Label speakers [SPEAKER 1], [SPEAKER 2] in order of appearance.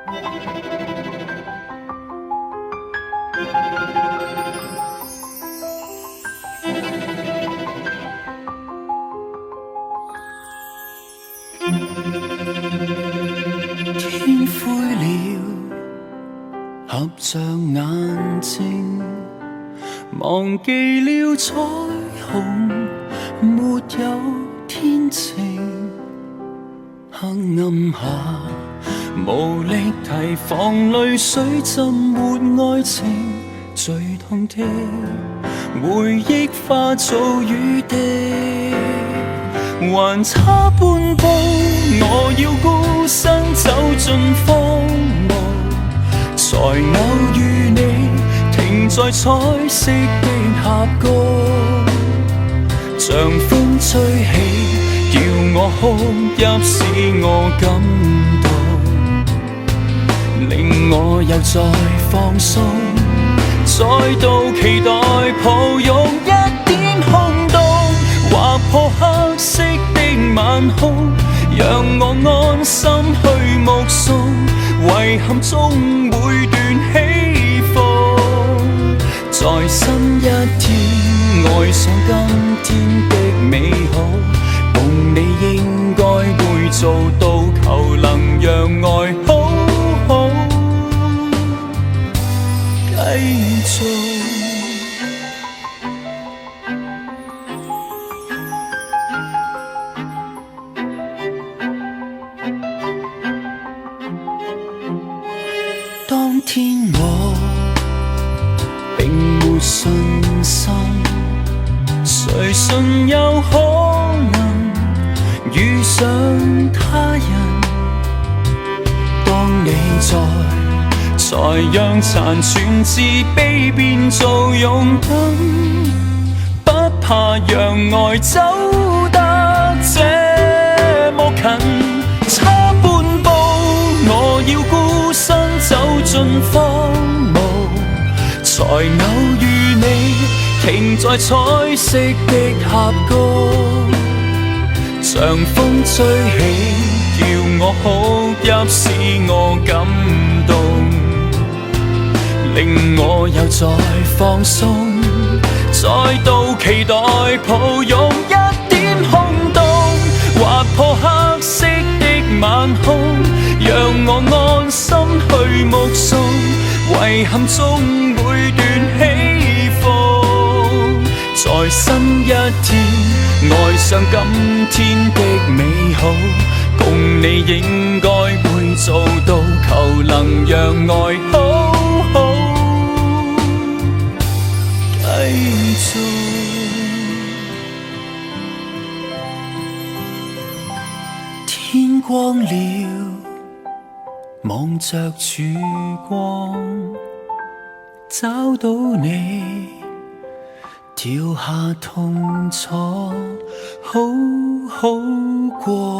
[SPEAKER 1] 天灰了，合着眼睛，忘記了彩虹，沒有天晴。黑暗下，無力提防淚水浸沒愛情，最痛的回憶化做雨滴。還差半步，我要孤身走進荒蕪，才偶遇你停在彩色的峽谷，像風吹起，叫我哭泣使我感動，令我又再放鬆，再度期待抱擁一點空洞，劃破黑色的晚空，讓我安心去目送，遺憾中每段起伏，在新一天愛上今天的美好，共你應該會做到，求能讓愛好好繼續。當天我並沒信心，誰信有可能遇上他人？當你在，才讓殘存自卑變做勇敢，不怕讓愛走得這麼近。差半步，我要孤身走進荒蕪，才偶遇你停在彩色的峽谷，像風吹起，叫我哭泣使我感動，令我又再放鬆，再度期待抱擁一點空洞，劃破黑色的晚空，讓我安心去目送，遺憾中每段起伏，在新一天愛上今天的美好，共你應該會做到，求能讓愛好好繼續。天光了，望着曙光，找到你，掉下痛楚，好好過。